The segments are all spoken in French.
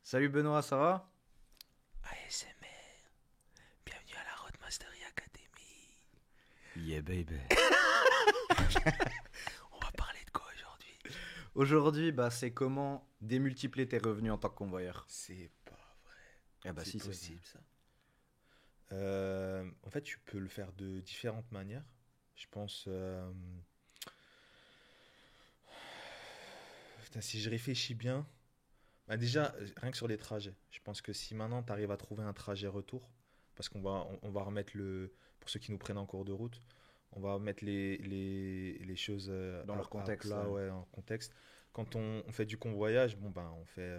Salut Benoît, ça va? ASMR, bienvenue à la Roadmastery Academy. Yeah baby. On va parler de quoi aujourd'hui? Aujourd'hui, c'est comment démultiplier tes revenus en tant que convoyeur. C'est pas vrai. Eh bah C'est si, c'est... possible ça. En fait, tu peux le faire de différentes manières. Je pense. Putain, si je réfléchis bien. Bah déjà, rien que sur les trajets. Je pense que si maintenant tu arrives à trouver un trajet retour, parce qu'on va remettre le. Pour ceux qui nous prennent en cours de route, on va mettre les choses Dans leur à contexte. plat, ouais, en contexte. Quand on fait du convoyage, bon ben on fait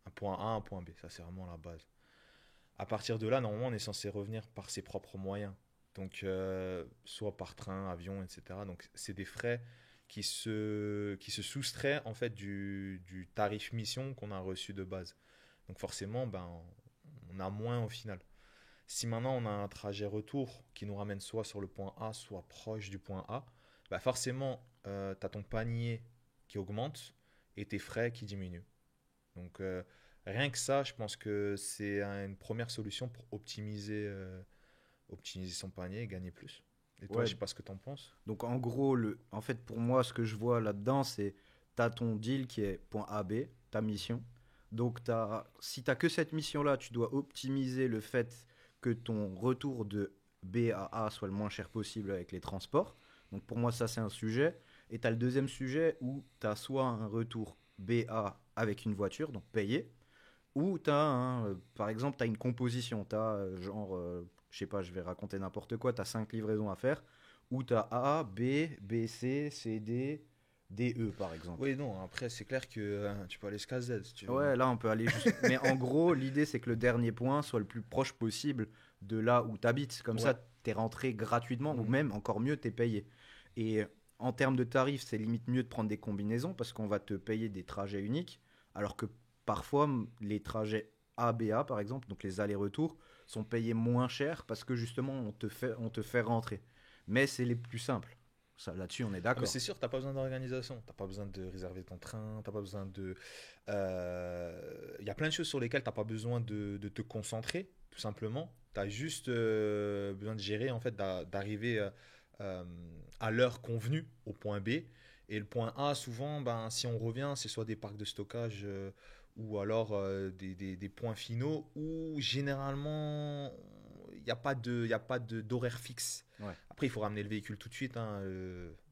un point A, un point B. Ça c'est vraiment la base. À partir de là, normalement, on est censé revenir par ses propres moyens. Donc, soit par train, avion, etc. Donc, c'est des frais qui se soustraient en fait du tarif mission qu'on a reçu de base. Donc, forcément, ben, on a moins au final. Si maintenant on a un trajet retour qui nous ramène soit sur le point A, soit proche du point A, bah forcément, tu as ton panier qui augmente et tes frais qui diminuent. Donc, rien que ça, je pense que c'est une première solution pour optimiser son panier et gagner plus. Et toi, Ouais, je sais pas ce que tu en penses. donc en gros, en fait pour moi, ce que je vois là-dedans, c'est t'as ton deal qui est point A, B, ta mission. Donc si t'as que cette mission-là, tu dois optimiser le fait que ton retour de B à A soit le moins cher possible avec les transports. Donc pour moi, ça c'est un sujet. Et t'as le deuxième sujet où t'as soit un retour B A avec une voiture, donc payé, ou par exemple, tu as une composition, tu as je sais pas, je vais raconter n'importe quoi, tu as 5 livraisons à faire, ou tu as A, B, B, C, D, D, E par exemple. Oui, non, après, c'est clair que tu peux aller jusqu'à Z si tu veux, hein. Ouais, là on peut aller juste. Mais en gros, l'idée c'est que le dernier point soit le plus proche possible de là où tu habites. Comme Ouais. ça, tu es rentré gratuitement, ou Mhm. même encore mieux, tu es payé. Et en termes de tarifs, c'est limite mieux de prendre des combinaisons parce qu'on va te payer des trajets uniques, alors que parfois les trajets ABA par exemple, donc les allers-retours, sont payés moins cher parce que justement on te fait rentrer. Mais c'est les plus simples. Ça, là-dessus, on est Ah, mais d'accord. c'est sûr, t'as pas besoin d'organisation, t'as pas besoin de réserver ton train, t'as pas besoin de. Il y a plein de choses sur lesquelles t'as pas besoin de te concentrer, tout simplement. T'as juste besoin de gérer, en fait, d'arriver euh, à l'heure convenue au point B. Et le point A, souvent, ben, si on revient, c'est soit des parcs de stockage ou alors des points finaux où généralement il y a pas d'horaire fixe. Ouais. Après, il faut ramener le véhicule tout de suite, hein,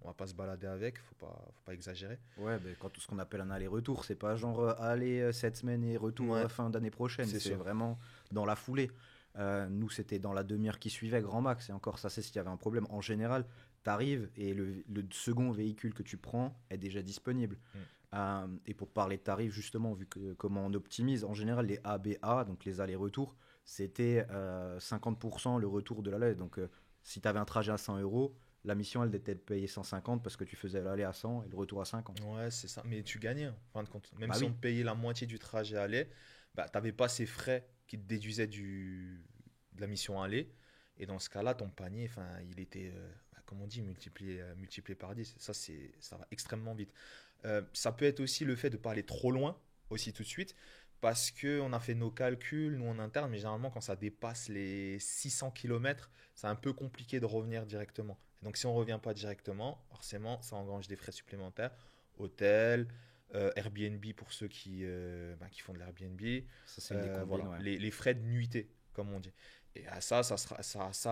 on va pas se balader avec, faut pas exagérer. Ouais, ben, quand tout ce qu'on appelle un aller-retour, c'est pas genre aller cette semaine et retour Ouais, fin d'année prochaine, c'est c'est sûr. vraiment dans la foulée. Nous, c'était dans la demi-heure qui suivait, grand max, et encore, ça, c'est s'il y avait un problème. En général, t'arrives et le second véhicule que tu prends est déjà disponible. Mm. Et pour parler de tarifs, justement, vu que comment on optimise, en général, les ABA, donc les allers-retours, c'était 50% le retour de l'aller. Donc, si tu avais un trajet à 100 euros, la mission, elle était de payer 150 parce que tu faisais l'aller à 100 et le retour à 50. Ouais, c'est ça. Mais tu gagnais, en fin de compte. Même Bah si on oui, te payait la moitié du trajet aller, bah, t'avais pas ces frais qui te déduisaient de la mission aller. Et dans ce cas-là, ton panier, enfin, il était, comme on dit, multiplié par 10. Ça va extrêmement vite. Ça peut être aussi le fait de pas aller trop loin, aussi tout de suite, parce qu'on a fait nos calculs, nous en interne, mais généralement, quand ça dépasse les 600 km, c'est un peu compliqué de revenir directement. Et donc, si on ne revient pas directement, forcément, ça engrange des frais supplémentaires. Hôtel, Airbnb pour ceux qui font de l'Airbnb, ça c'est une des combines, voilà, ouais. les frais de nuitée, comme on dit. Et à ça,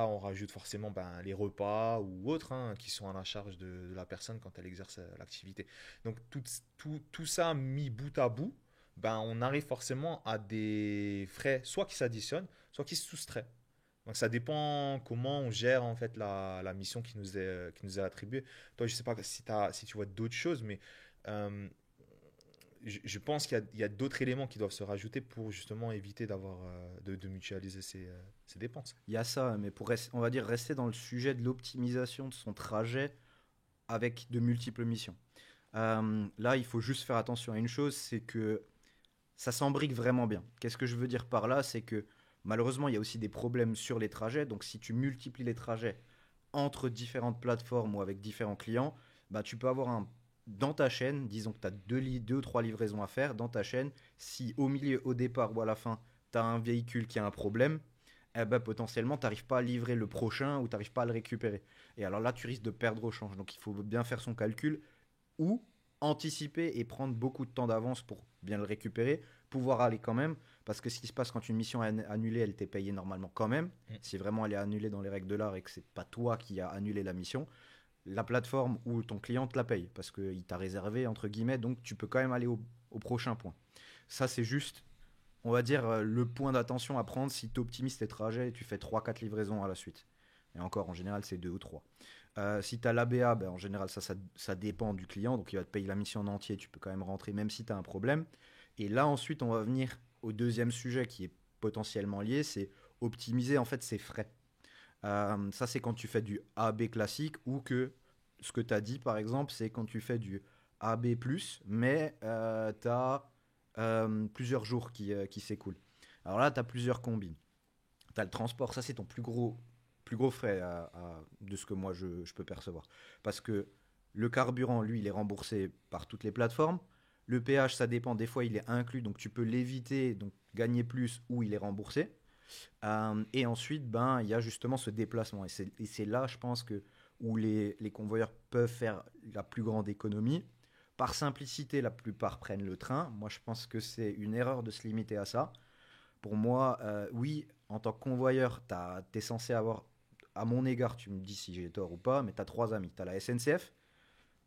on rajoute forcément ben, les repas ou autres hein, qui sont à la charge de la personne quand elle exerce l'activité. Donc tout ça mis bout à bout, ben, on arrive forcément à des frais soit qui s'additionnent, soit qui se soustraient. Donc ça dépend comment on gère en fait la mission qui nous est attribuée. Toi, je sais pas si tu vois d'autres choses, mais euh, je pense il y a d'autres éléments qui doivent se rajouter pour justement éviter de mutualiser ces dépenses. Il y a ça, mais on va dire rester dans le sujet de l'optimisation de son trajet avec de multiples missions. Là, il faut juste faire attention à une chose, c'est que ça s'embrique vraiment bien. Qu'est-ce que je veux dire par là? C'est que malheureusement, il y a aussi des problèmes sur les trajets. Donc, si tu multiplies les trajets entre différentes plateformes ou avec différents clients, bah, tu peux avoir dans ta chaîne, disons que tu as deux ou trois livraisons à faire, dans ta chaîne, si au milieu, au départ ou à la fin, tu as un véhicule qui a un problème, eh ben, potentiellement, tu n'arrives pas à livrer le prochain ou tu n'arrives pas à le récupérer. Et alors là, tu risques de perdre au change. Donc il faut bien faire son calcul ou anticiper et prendre beaucoup de temps d'avance pour bien le récupérer, pouvoir aller quand même, parce que ce qui se passe quand une mission est annulée, elle t'est payée normalement quand même. Mm. Si vraiment elle est annulée dans les règles de l'art et que c'est pas toi qui as annulé la mission, la plateforme ou ton client te la paye parce qu'il t'a réservé entre guillemets, donc tu peux quand même aller au prochain point. Ça c'est juste, on va dire, le point d'attention à prendre si tu optimises tes trajets et tu fais trois quatre livraisons à la suite. Et encore, en général, c'est 2 ou 3. Si tu as l'ABA, ben, en général, ça dépend du client. Donc, il va te payer la mission en entier. Tu peux quand même rentrer, même si tu as un problème. Et là, ensuite, on va venir au deuxième sujet qui est potentiellement lié. C'est optimiser, en fait, ses frais. Ça, c'est quand tu fais du AB classique ou que ce que tu as dit, par exemple, c'est quand tu fais du AB+, mais tu as plusieurs jours qui s'écoulent. Alors là, tu as plusieurs combines. Tu as le transport, ça c'est ton plus gros frais de ce que moi je peux percevoir. Parce que le carburant, lui, il est remboursé par toutes les plateformes. Le péage, ça dépend, des fois il est inclus, donc tu peux l'éviter, donc gagner plus, ou il est remboursé. Et ensuite, ben, il y a justement ce déplacement. Et c'est là, je pense, que où les convoyeurs peuvent faire la plus grande économie. Par simplicité, la plupart prennent le train. Moi, je pense que c'est une erreur de se limiter à ça. Pour moi, oui, en tant que convoyeur, tu es censé avoir, à mon égard, tu me dis si j'ai tort ou pas, mais tu as trois amis. Tu as la SNCF,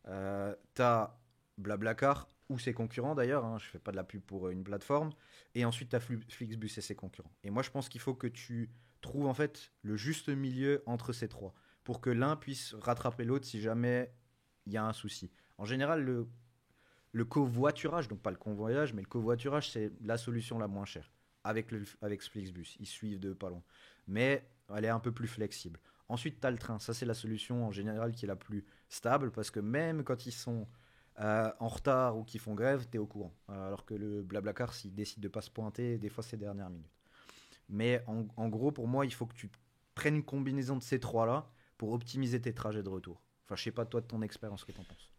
tu as Blablacar ou ses concurrents d'ailleurs, hein, je fais pas de la pub pour une plateforme, et ensuite tu as Flixbus et ses concurrents. Et moi je pense qu'il faut que tu trouves en fait le juste milieu entre ces trois, pour que l'un puisse rattraper l'autre si jamais il y a un souci. En général, le covoiturage, donc pas le convoyage, mais le covoiturage, c'est la solution la moins chère. Avec Flixbus, ils suivent de pas loin. Mais elle est un peu plus flexible. Ensuite, tu as le train. Ça, c'est la solution en général qui est la plus stable parce que même quand ils sont en retard ou qu'ils font grève, tu es au courant. Alors que le Blablacar, s'il décide de pas se pointer, des fois, c'est dernière minute. Mais en gros, pour moi, il faut que tu prennes une combinaison de ces trois-là pour optimiser tes trajets de retour. Enfin, je sais pas, toi, de ton expérience, ce que tu en penses.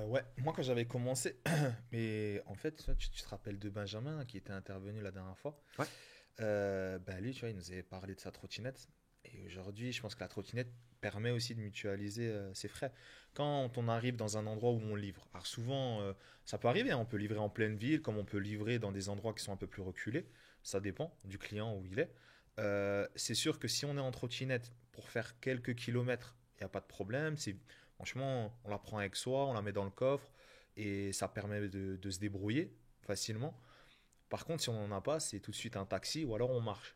Ouais, moi quand j'avais commencé, mais en fait, tu te rappelles de Benjamin qui était intervenu la dernière fois. Ouais. Bah lui, tu vois, il nous avait parlé de sa trottinette. Et aujourd'hui, je pense que la trottinette permet aussi de mutualiser ses frais. Quand on arrive dans un endroit où on livre, alors souvent, ça peut arriver, hein, on peut livrer en pleine ville, comme on peut livrer dans des endroits qui sont un peu plus reculés. Ça dépend du client où il est. C'est sûr que si on est en trottinette pour faire quelques kilomètres, il n'y a pas de problème. Franchement, on la prend avec soi, on la met dans le coffre et ça permet de se débrouiller facilement. Par contre, si on n'en a pas, c'est tout de suite un taxi ou alors on marche.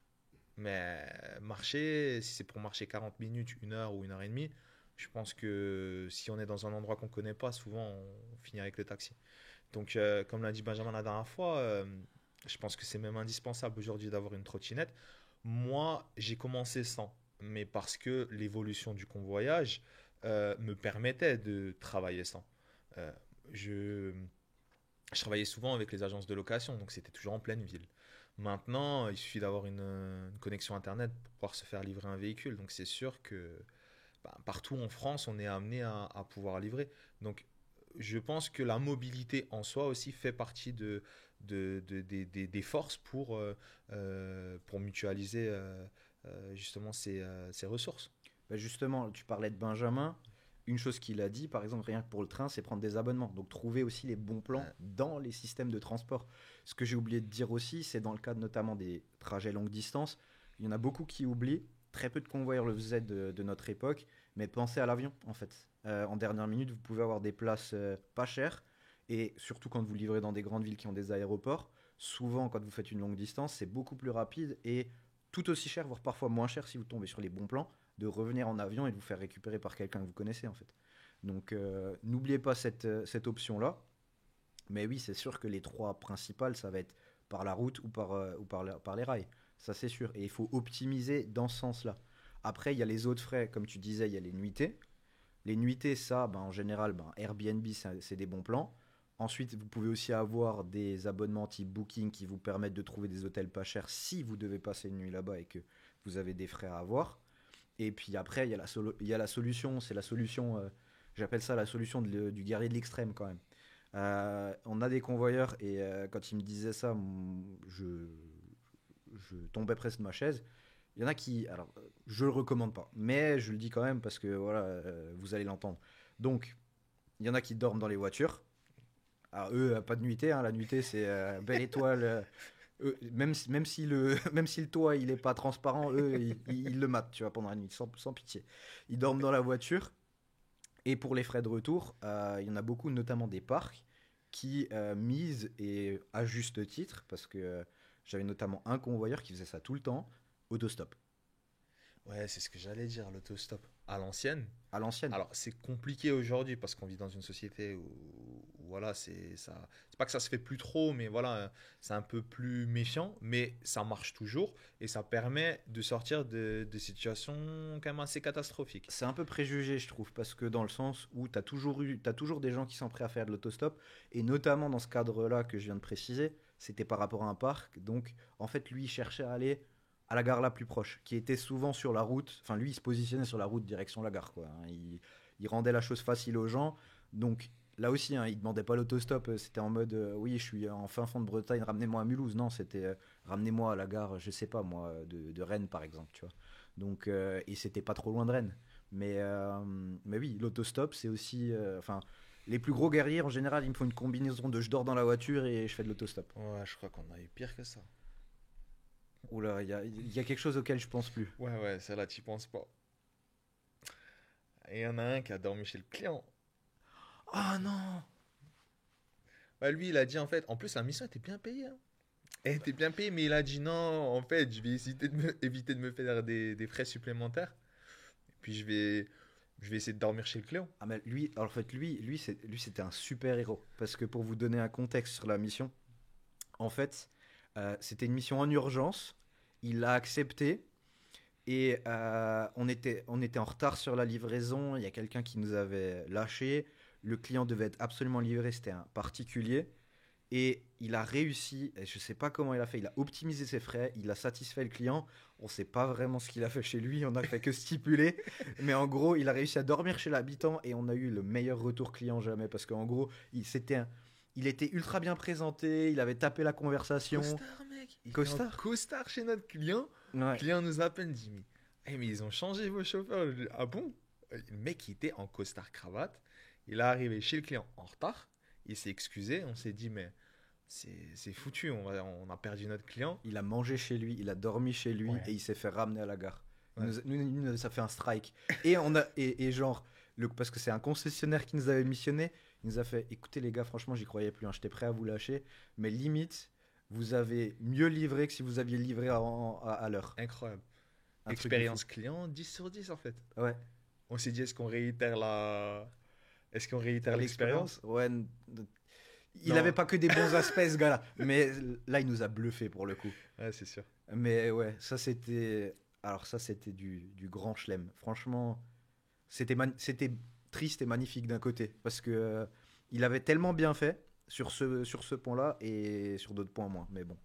Mais marcher, si c'est pour marcher 40 minutes, 1 heure ou 1 heure et demie, je pense que si on est dans un endroit qu'on ne connaît pas, souvent on finit avec le taxi. Donc, comme l'a dit Benjamin la dernière fois, je pense que c'est même indispensable aujourd'hui d'avoir une trottinette. Moi, j'ai commencé sans, mais parce que l'évolution du convoyage me permettait de travailler sans. Euh, je, je travaillais souvent avec les agences de location, donc c'était toujours en pleine ville. Maintenant, il suffit d'avoir une connexion Internet pour pouvoir se faire livrer un véhicule. Donc c'est sûr que bah, partout en France, on est amené à pouvoir livrer. Donc je pense que la mobilité en soi aussi fait partie des forces pour mutualiser justement ces ressources. Bah, justement, tu parlais de Benjamin. Une chose qu'il a dit, par exemple, rien que pour le train, c'est prendre des abonnements. Donc trouver aussi les bons plans Euh, dans les systèmes de transport. Ce que j'ai oublié de dire aussi, c'est dans le cadre notamment des trajets longue distance, il y en a beaucoup qui oublient. Très peu de convoyeurs le faisaient de notre époque, mais pensez à l'avion en fait. En dernière minute, vous pouvez avoir des places pas chères, et surtout quand vous livrez dans des grandes villes qui ont des aéroports, souvent quand vous faites une longue distance, c'est beaucoup plus rapide et tout aussi cher, voire parfois moins cher si vous tombez sur les bons plans de revenir en avion et de vous faire récupérer par quelqu'un que vous connaissez en fait. Donc n'oubliez pas cette option-là. Mais oui, c'est sûr que les trois principales, ça va être par la route ou par les rails. Ça c'est sûr. Et il faut optimiser dans ce sens-là. Après, il y a les autres frais, comme tu disais, il y a les nuitées. Les nuitées, ça, ben, en général, ben, Airbnb, c'est des bons plans. Ensuite, vous pouvez aussi avoir des abonnements type Booking qui vous permettent de trouver des hôtels pas chers si vous devez passer une nuit là-bas et que vous avez des frais à avoir. Et puis après, il y a la solution, c'est la solution, J'appelle ça la solution du guerrier de l'extrême quand même. On a des convoyeurs et quand il me disait ça, je tombais presque de ma chaise. Il y en a qui, alors je le recommande pas, mais je le dis quand même parce que voilà, vous allez l'entendre. Donc, il y en a qui dorment dans les voitures. Alors eux, pas de nuitée, hein, la nuitée c'est belle étoile. Même si même si le toit il est pas transparent, eux ils le matent, tu vois, pendant la nuit, sans pitié. Ils dorment dans la voiture. Et pour les frais de retour, il y en a beaucoup, notamment des parcs, qui misent, et à juste titre, parce que j'avais notamment un convoyeur qui faisait ça tout le temps, autostop, Ouais, c'est ce que j'allais dire, l'autostop. À l'ancienne. à l'ancienne. Alors, c'est compliqué aujourd'hui parce qu'on vit dans une société où voilà, c'est ça. C'est pas que ça se fait plus trop, mais voilà, c'est un peu plus méfiant, mais ça marche toujours et ça permet de sortir de situations quand même assez catastrophiques. C'est un peu préjugé, je trouve, parce que dans le sens où t'as toujours des gens qui sont prêts à faire de l'autostop, et notamment dans ce cadre-là que je viens de préciser, c'était par rapport à un parc, donc en fait lui il cherchait à aller à la gare la plus proche, qui était souvent sur la route, enfin lui il se positionnait sur la route direction la gare, quoi, hein. Il rendait la chose facile aux gens, donc là aussi, hein, il demandait pas l'autostop, c'était en mode oui je suis en fin fond de Bretagne, ramenez-moi à Mulhouse, non c'était ramenez-moi à la gare, je sais pas moi, de Rennes par exemple, tu vois. Donc, et c'était pas trop loin de Rennes. Mais oui, l'autostop, c'est aussi. Enfin, les plus gros guerriers, en général, ils me font une combinaison de je dors dans la voiture et je fais de l'autostop. Ouais, je crois qu'on a eu pire que ça. Oula, il y a quelque chose auquel je pense plus. Ouais, ouais, celle-là, t'y penses pas. Et il y en a un qui a dormi chez le client. Oh non. Bah, lui, il a dit en fait, en plus, la mission était bien payée, hein. Elle était bien payée, mais il a dit non, en fait, je vais éviter de me faire des frais supplémentaires. Et puis, je vais essayer de dormir chez le client. Ah, mais lui, alors, en fait, lui, c'était un super héros. Parce que pour vous donner un contexte sur la mission, en fait, c'était une mission en urgence. Il l'a accepté. Et on était en retard sur la livraison. Il y a quelqu'un qui nous avait lâché. Le client devait être absolument livré. C'était un particulier. Et il a réussi. Et je ne sais pas comment il a fait. Il a optimisé ses frais. Il a satisfait le client. On ne sait pas vraiment ce qu'il a fait chez lui. On n'a fait que stipuler. Mais en gros, il a réussi à dormir chez l'habitant. Et on a eu le meilleur retour client jamais. Parce qu'en gros, il était ultra bien présenté. Il avait tapé la conversation. Costard, mec. Il était en Costard. costard chez notre client. Le Ouais. client nous appelle, dit mais ils ont changé vos chauffeurs. Je dis, ah bon? Le mec, il était en costard cravate. Il est arrivé chez le client en retard. Il s'est excusé. On s'est dit, mais c'est foutu. On a perdu notre client. Il a mangé chez lui, il a dormi chez lui Ouais. et il s'est fait ramener à la gare. Ouais. Ça fait un strike. Et genre, parce que c'est un concessionnaire qui nous avait missionné, il nous a fait écoutez les gars, franchement, j'y croyais plus, hein, j'étais prêt à vous lâcher, mais limite, vous avez mieux livré que si vous aviez livré à l'heure. Incroyable. Un truc de fou. Expérience client, 10 sur 10 en fait. Ouais. On s'est dit, Est-ce qu'on réitère l'expérience? L'expérience, ouais. Il Non. avait pas que des bons aspects, ce gars-là. Mais là, il nous a bluffé pour le coup. Ouais, c'est sûr. Mais ouais, ça c'était. Alors, ça c'était du grand chelem. Franchement, c'était triste et magnifique d'un côté. Parce que il avait tellement bien fait sur ce point-là et sur d'autres points moins. Mais bon.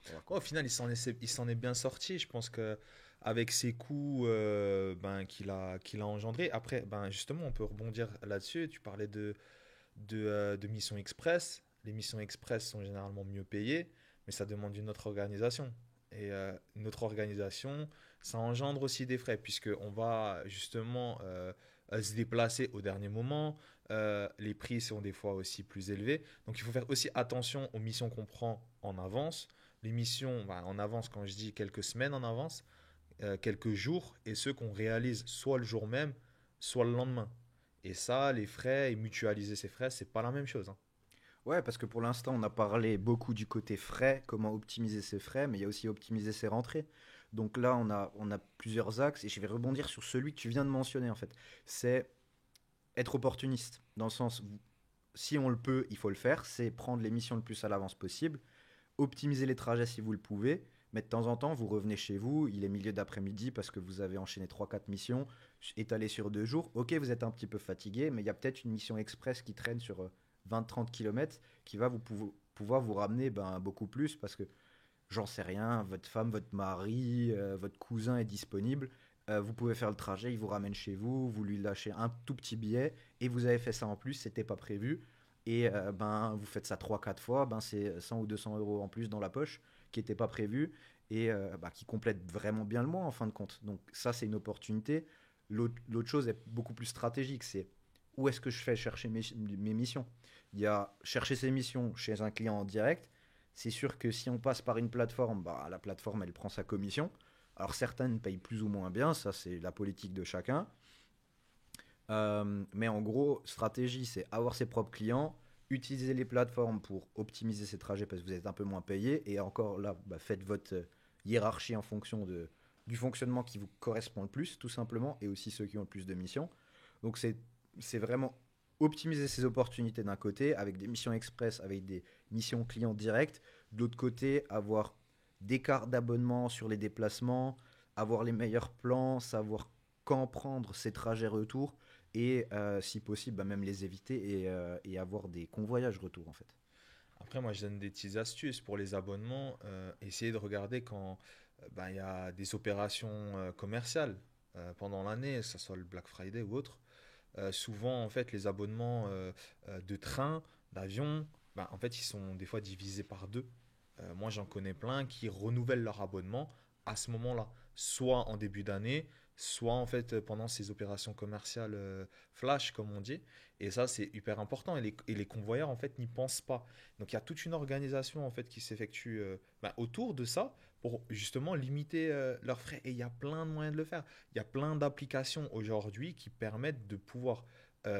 Voilà, Ouais, quoi. au final, il s'en est bien sorti. Je pense que avec ses coups ben, qu'il a engendrés. Après, ben, justement, on peut rebondir là-dessus. Tu parlais de missions express. Les missions express sont généralement mieux payées, mais ça demande une autre organisation. Et notre organisation, ça engendre aussi des frais, puisqu'on va justement se déplacer au dernier moment. Les prix sont des fois aussi plus élevés. Donc il faut faire aussi attention aux missions qu'on prend en avance. Les missions ben, en avance, quand je dis quelques semaines en avance, quelques jours, et ceux qu'on réalise soit le jour même, soit le lendemain. Et ça, les frais et mutualiser ces frais, c'est pas la même chose, hein. Ouais, parce que pour l'instant, on a parlé beaucoup du côté frais, comment optimiser ses frais, mais il y a aussi optimiser ses rentrées. Donc là, on a plusieurs axes et je vais rebondir sur celui que tu viens de mentionner en fait. C'est être opportuniste, dans le sens où si on le peut, il faut le faire, c'est prendre les missions le plus à l'avance possible, optimiser les trajets si vous le pouvez, mais de temps en temps, vous revenez chez vous, il est milieu d'après-midi parce que vous avez enchaîné trois quatre missions étalées sur 2 jours. Ok, vous êtes un petit peu fatigué, mais il y a peut-être une mission express qui traîne sur 20-30 km qui va pouvoir vous ramener ben, beaucoup plus parce que j'en sais rien, votre femme, votre mari, votre cousin est disponible. Vous pouvez faire le trajet, il vous ramène chez vous, vous lui lâchez un tout petit billet et vous avez fait ça en plus, c'était pas prévu. Et ben, vous faites ça trois quatre fois, ben, c'est 100 ou 200 euros en plus dans la poche qui n'était pas prévu et bah, qui complète vraiment bien le mois en fin de compte. Donc ça, c'est une opportunité. L'autre chose est beaucoup plus stratégique, c'est où est-ce que je fais chercher mes missions. Il y a chercher ses missions chez un client en direct. C'est sûr que si on passe par une plateforme, bah, la plateforme, elle prend sa commission. Alors certaines payent plus ou moins bien, ça c'est la politique de chacun. Mais en gros, stratégie, c'est avoir ses propres clients, utiliser les plateformes pour optimiser ses trajets parce que vous êtes un peu moins payé. Et encore là, bah, faites votre hiérarchie en fonction du fonctionnement qui vous correspond le plus, tout simplement, et aussi ceux qui ont le plus de missions. Donc c'est vraiment optimiser ses opportunités d'un côté avec des missions express, avec des missions clients directs. De l'autre côté, avoir des cartes d'abonnement sur les déplacements, avoir les meilleurs plans, savoir quand prendre ses trajets retour et si possible bah, même les éviter et avoir des convoyages retour en fait. Après, moi, je donne des petites astuces pour les abonnements. Essayez de regarder quand ben, il y a des opérations commerciales pendant l'année, que ce soit le Black Friday ou autre. Souvent, en fait, les abonnements de train, d'avion, ben, en fait, ils sont des fois divisés par deux. Moi, j'en connais plein qui renouvellent leur abonnement à ce moment-là, soit en début d'année, soit en fait pendant ces opérations commerciales flash, comme on dit. Et ça, c'est hyper important. Et les convoyeurs, en fait, n'y pensent pas. Donc, il y a toute une organisation, en fait, qui s'effectue ben, autour de ça pour justement limiter leurs frais. Et il y a plein de moyens de le faire. Il y a plein d'applications aujourd'hui qui permettent de pouvoir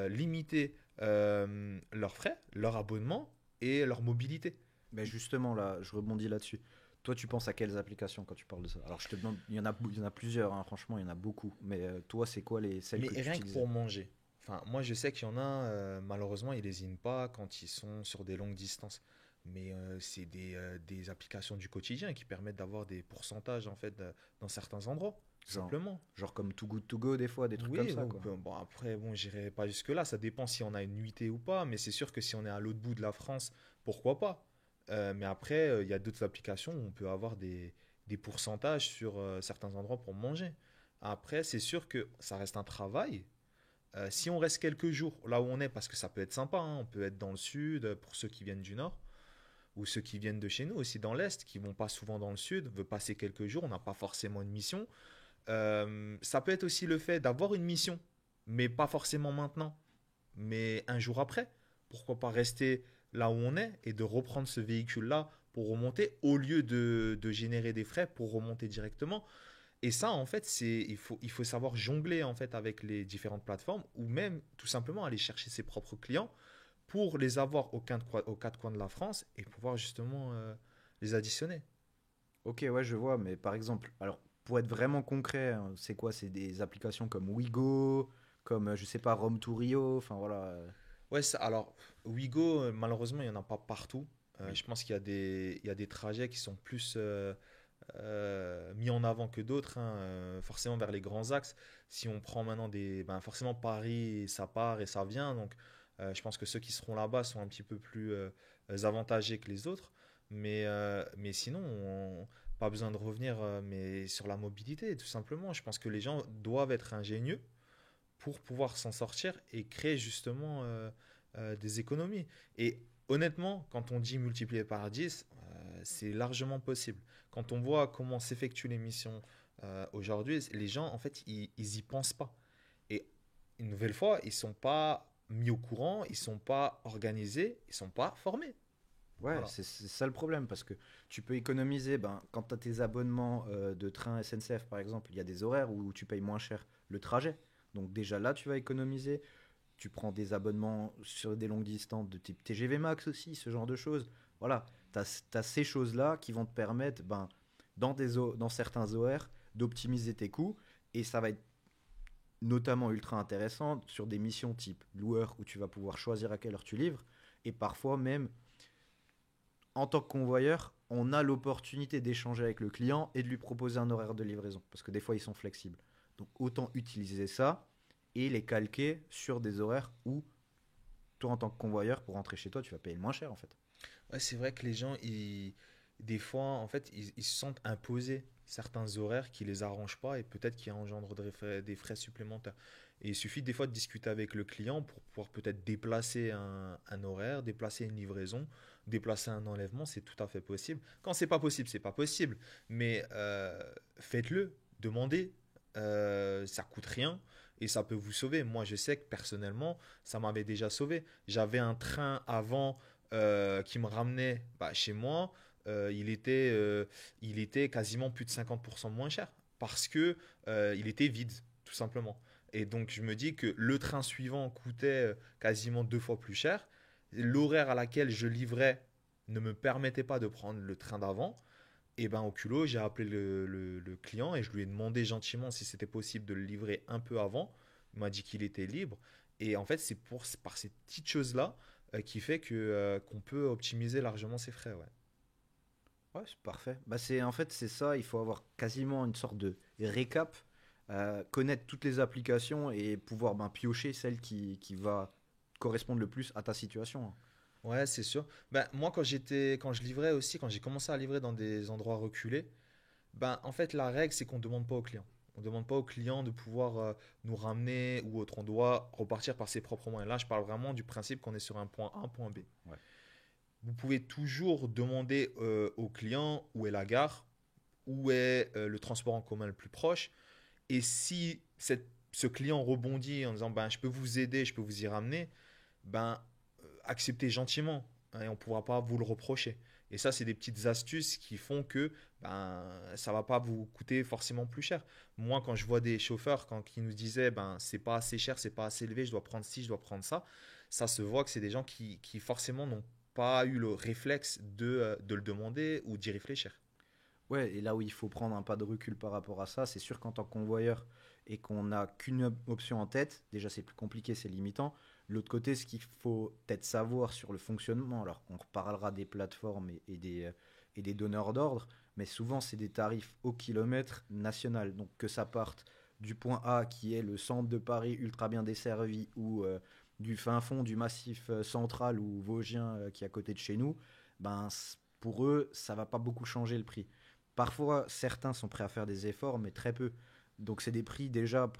limiter leurs frais, leur abonnement et leur mobilité. Mais justement là, je rebondis là-dessus. Toi, tu penses à quelles applications quand tu parles de ça? Alors je te demande, il y en a plusieurs, hein, franchement, il y en a beaucoup. Mais toi, c'est quoi celles Mais que tu rien que utilisais? pour manger. Enfin, moi, je sais qu'il y en a, malheureusement, ils lésinent pas quand ils sont sur des longues distances. Mais c'est des applications du quotidien qui permettent d'avoir des pourcentages, en fait, dans certains endroits, tout Genre, simplement. genre comme Too Good To Go des fois, des trucs comme Oui, ça, bon, quoi. bon, après, bon, j'irai pas jusque-là. Ça dépend si on a une nuitée ou pas. Mais c'est sûr que si on est à l'autre bout de la France, pourquoi pas? Mais après, il y a d'autres applications où on peut avoir des pourcentages sur certains endroits pour manger. Après, c'est sûr que ça reste un travail. Si on reste quelques jours là où on est, parce que ça peut être sympa, hein, on peut être dans le sud pour ceux qui viennent du nord, ou ceux qui viennent de chez nous aussi dans l'est, qui vont pas souvent dans le sud, veut passer quelques jours, on n'a pas forcément une mission. Ça peut être aussi le fait d'avoir une mission, mais pas forcément maintenant, mais un jour après. Pourquoi pas rester là où on est et de reprendre ce véhicule-là pour remonter au lieu de générer des frais pour remonter directement. Et ça, en fait, il faut savoir jongler en fait avec les différentes plateformes ou même tout simplement aller chercher ses propres clients pour les avoir aux quatre coins de la France et pouvoir justement les additionner. Ok, ouais, je vois, mais par exemple, alors pour être vraiment concret, hein, c'est quoi? C'est des applications comme Wigo, comme, je sais pas, Rome to Rio, enfin voilà. Ouais, alors, Ouigo, malheureusement, il n'y en a pas partout. Oui. Je pense qu'il y a des trajets qui sont plus mis en avant que d'autres, hein, forcément vers les grands axes. Si on prend maintenant ben, forcément Paris, ça part et ça vient. Donc, je pense que ceux qui seront là-bas sont un petit peu plus avantagés que les autres. Mais sinon, pas besoin de revenir mais sur la mobilité, tout simplement. Je pense que les gens doivent être ingénieux pour pouvoir s'en sortir et créer justement des économies. Et honnêtement, quand on dit multiplier par 10, c'est largement possible. Quand on voit comment s'effectuent les missions aujourd'hui, les gens, en fait, ils y pensent pas. Et une nouvelle fois, ils sont pas mis au courant, ils sont pas organisés, ils sont pas formés. Ouais, Voilà. c'est ça le problème, parce que tu peux économiser, ben, quand tu as tes abonnements de train SNCF par exemple, il y a des horaires où tu payes moins cher le trajet. Donc déjà là, tu vas économiser. Tu prends des abonnements sur des longues distances de type TGV Max aussi, ce genre de choses. Voilà, tu as ces choses-là qui vont te permettre, ben, dans certains horaires, d'optimiser tes coûts. Et ça va être notamment ultra intéressant sur des missions type loueur où tu vas pouvoir choisir à quelle heure tu livres. Et parfois même, en tant que convoyeur, on a l'opportunité d'échanger avec le client et de lui proposer un horaire de livraison. Parce que des fois, ils sont flexibles. Donc autant utiliser ça et les calquer sur des horaires où toi, en tant que convoyeur, pour rentrer chez toi, tu vas payer le moins cher en fait. Ouais, c'est vrai que les gens, des fois, en fait, ils se sentent imposer certains horaires qui les arrangent pas et peut-être qui engendrent des frais supplémentaires. Et il suffit des fois de discuter avec le client pour pouvoir peut-être déplacer un horaire, déplacer une livraison, déplacer un enlèvement, c'est tout à fait possible. Quand c'est pas possible, c'est pas possible. Mais faites-le, demandez, ça coûte rien et ça peut vous sauver. Moi, je sais que personnellement, ça m'avait déjà sauvé. J'avais un train avant qui me ramenait chez moi. Il était quasiment plus de 50% moins cher parce que il était vide, tout simplement. Et donc, je me dis que le train suivant coûtait quasiment 2 fois plus cher. L'horaire à laquelle je livrais ne me permettait pas de prendre le train d'avant. Et ben au culot, j'ai appelé le client et je lui ai demandé gentiment si c'était possible de le livrer un peu avant. Il m'a dit qu'il était libre. Et en fait, par ces petites choses-là qui fait qu'on peut optimiser largement ses frais. Ouais. Ouais, c'est parfait. Bah, en fait, c'est ça, il faut avoir quasiment une sorte de récap, connaître toutes les applications et pouvoir ben, piocher celle qui va correspondre le plus à ta situation, hein. Ouais, c'est sûr. Ben, moi, quand je livrais aussi, quand j'ai commencé à livrer dans des endroits reculés, ben, en fait, la règle, c'est qu'on ne demande pas au client. On ne demande pas au client de pouvoir nous ramener ou autre. On doit repartir par ses propres moyens. Là, je parle vraiment du principe qu'on est sur un point A, point B. Ouais. Vous pouvez toujours demander au client où est la gare, où est le transport en commun le plus proche. Et si ce client rebondit en disant ben, je peux vous aider, je peux vous y ramener, ben, acceptez gentiment, hein, et on ne pourra pas vous le reprocher. Et ça, c'est des petites astuces qui font que ben, ça ne va pas vous coûter forcément plus cher. Moi, quand je vois des chauffeurs qui nous disaient ben, c'est pas assez cher, c'est pas assez élevé, je dois prendre ci, je dois prendre ça, ça se voit que c'est des gens qui forcément n'ont pas eu le réflexe de le demander ou d'y réfléchir. Ouais, et là où il faut prendre un pas de recul par rapport à ça, c'est sûr qu'en tant que convoyeur et qu'on n'a qu'une option en tête, déjà c'est plus compliqué, c'est limitant. L'autre côté, ce qu'il faut peut-être savoir sur le fonctionnement, alors on reparlera des plateformes et des donneurs d'ordre, mais souvent c'est des tarifs au kilomètre national. Donc que ça parte du point A qui est le centre de Paris ultra bien desservi ou du fin fond du massif central ou vosgien qui est à côté de chez nous, ben, pour eux, ça va pas beaucoup changer le prix. Parfois, certains sont prêts à faire des efforts, mais très peu. Donc, c'est des prix déjà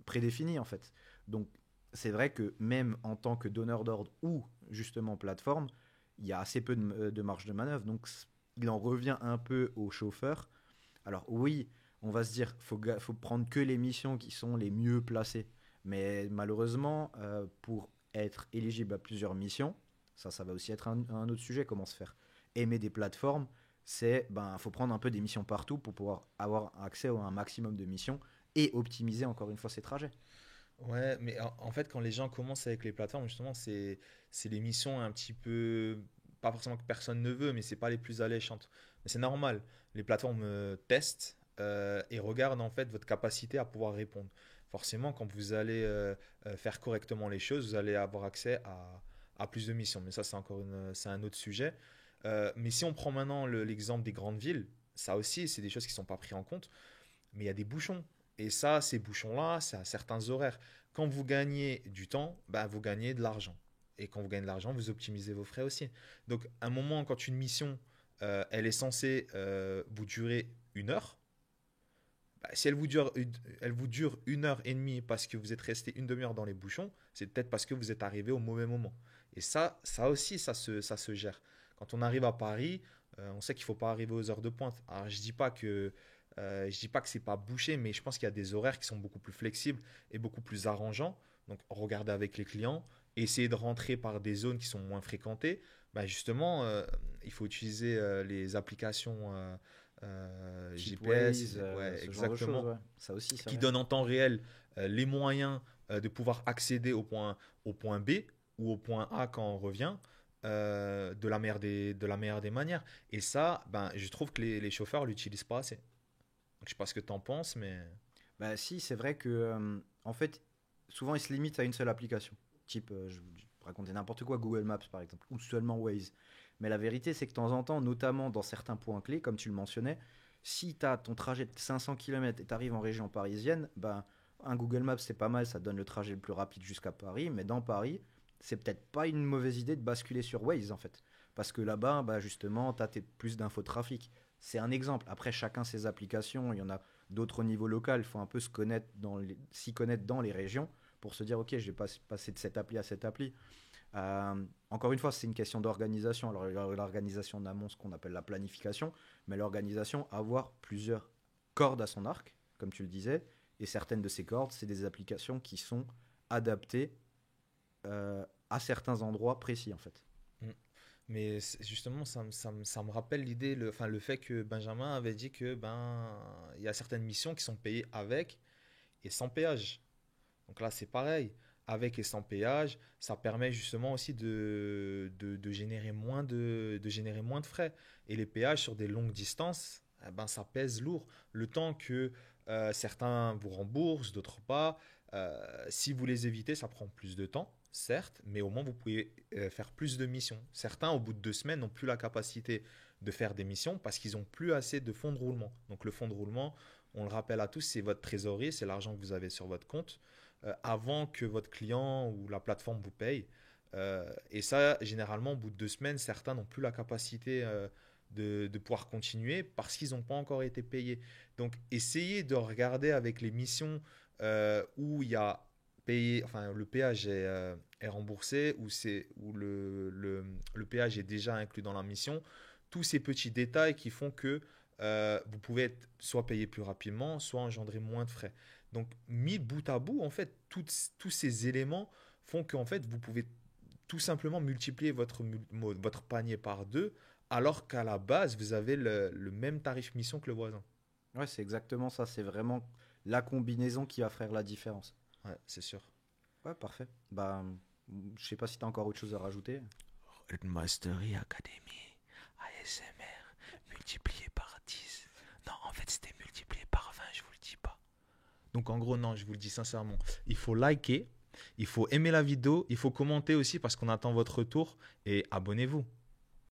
prédéfinis, en fait. Donc, c'est vrai que même en tant que donneur d'ordre ou justement plateforme, il y a assez peu de marge de manœuvre. Donc, il en revient un peu au chauffeur. Alors, oui, on va se dire, faut prendre que les missions qui sont les mieux placées. Mais malheureusement, pour être éligible à plusieurs missions, ça va aussi être un autre sujet, comment se faire aimer des plateformes, c'est ben faut prendre un peu des missions partout pour pouvoir avoir accès à un maximum de missions et optimiser encore une fois ses trajets. Ouais, mais en fait, quand les gens commencent avec les plateformes, justement, c'est les missions un petit peu, pas forcément que personne ne veut, mais c'est pas les plus alléchantes. Mais c'est normal. Les plateformes testent et regardent en fait votre capacité à pouvoir répondre. Forcément, quand vous allez faire correctement les choses, vous allez avoir accès à plus de missions. Mais ça, c'est un autre sujet. Mais si on prend maintenant l'exemple des grandes villes, ça aussi, c'est des choses qui ne sont pas prises en compte. Mais il y a des bouchons. Et ça, ces bouchons-là, c'est à certains horaires. Quand vous gagnez du temps, bah, vous gagnez de l'argent. Et quand vous gagnez de l'argent, vous optimisez vos frais aussi. Donc, à un moment, quand une mission, elle est censée vous durer 1 heure, bah, si elle vous dure 1 heure et demie parce que vous êtes resté une demi-heure dans les bouchons, c'est peut-être parce que vous êtes arrivé au mauvais moment. Et ça aussi, ça se gère. Quand on arrive à Paris, on sait qu'il ne faut pas arriver aux heures de pointe. Alors, je dis pas que c'est pas bouché, mais je pense qu'il y a des horaires qui sont beaucoup plus flexibles et beaucoup plus arrangeants. Donc, regardez avec les clients, essayer de rentrer par des zones qui sont moins fréquentées. Bah, justement, il faut utiliser les applications Type GPS, Waze, ouais, ce genre de choses, exactement, ouais. Ça aussi, c'est qui vrai. donnent en temps réel les moyens de pouvoir accéder au point B ou au point A quand on revient de la meilleure des manières. Et ça, ben, je trouve que les chauffeurs l'utilisent pas assez. Donc, je sais pas ce que tu en penses, mais Bah si, c'est vrai que en fait, souvent ils se limitent à une seule application. Type, je vais raconter n'importe quoi, Google Maps par exemple, ou seulement Waze. Mais la vérité, c'est que de temps en temps, notamment dans certains points clés, comme tu le mentionnais, si tu as ton trajet de 500 km et tu arrives en région parisienne, ben, un Google Maps c'est pas mal, ça te donne le trajet le plus rapide jusqu'à Paris, mais dans Paris, c'est peut-être pas une mauvaise idée de basculer sur Waze en fait. Parce que là-bas, bah, justement, tu as plus d'infotrafic. C'est un exemple. Après, chacun ses applications. Il y en a d'autres au niveau local. Il faut un peu s'y connaître dans les régions pour se dire, OK, je vais passer de cette appli à cette appli. Encore une fois, c'est une question d'organisation. Alors, l'organisation en amont, ce qu'on appelle la planification, mais l'organisation, avoir plusieurs cordes à son arc, comme tu le disais, et certaines de ces cordes, c'est des applications qui sont adaptées à certains endroits précis, en fait. Mm. Mais justement, ça me rappelle l'idée, enfin, le fait que Benjamin avait dit que il y a certaines missions qui sont payées avec et sans péage. Donc là, c'est pareil. Avec et sans péage, ça permet justement aussi de générer de générer moins de frais. Et les péages sur des longues distances, ça pèse lourd. Le temps que certains vous remboursent, d'autres pas. Si vous les évitez, ça prend plus de temps, certes, mais au moins vous pouvez faire plus de missions. Certains, au bout de 2 semaines, n'ont plus la capacité de faire des missions parce qu'ils n'ont plus assez de fonds de roulement. Donc le fonds de roulement, on le rappelle à tous, c'est votre trésorerie, c'est l'argent que vous avez sur votre compte avant que votre client ou la plateforme vous paye. Et ça, généralement, au bout de 2 semaines, certains n'ont plus la capacité de pouvoir continuer parce qu'ils n'ont pas encore été payés. Donc, essayez de regarder avec les missions où il y a payé, enfin, le péage est remboursé ou le péage est déjà inclus dans la mission. Tous ces petits détails qui font que vous pouvez être soit payé plus rapidement, soit engendrer moins de frais. Donc, mis bout à bout, en fait, tous ces éléments font qu'en fait, vous pouvez tout simplement multiplier votre panier par deux, alors qu'à la base, vous avez le même tarif mission que le voisin. Ouais, c'est exactement ça. C'est vraiment la combinaison qui va faire la différence. Ouais, c'est sûr. Ouais, parfait. Bah, je sais pas si tu as encore autre chose à rajouter. Mastery Academy, ASMR, multiplié par 10. Non, en fait, c'était multiplié par 20, je vous le dis pas. Donc, en gros, non, je vous le dis sincèrement. Il faut liker, il faut aimer la vidéo, il faut commenter aussi parce qu'on attend votre retour et abonnez-vous.